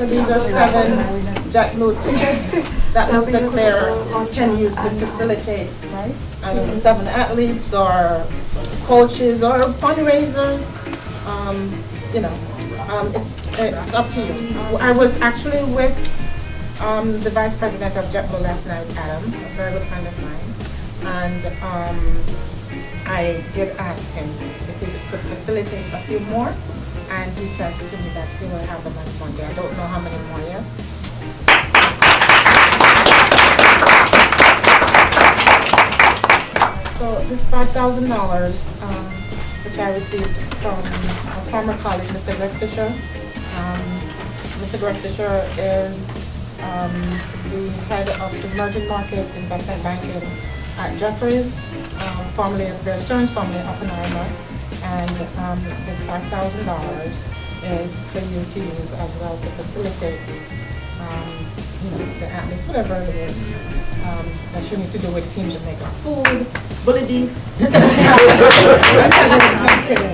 So these are 7 JetBlue tickets that Mr. Clare can use to facilitate, right? I don't know, 7 athletes or coaches or fundraisers. It's up to you. I was actually with the vice president of JetBlue last night, Adam, a very good friend of mine, and I did ask him if he could facilitate a few more, and he says to me that he will have them on Monday. I don't know how many more yet. So this $5,000, which I received from a former colleague, Mr. Greg Fisher. Mr. Greg Fisher is the head of the emerging market investment banking at Jefferies, formerly at Bear Stearns, formerly at Oppenheimer, and this $5,000 is for you to use as well to facilitate the athletes, whatever it is that you need to do with Team Jamaica. Food, bully beef. I'm kidding.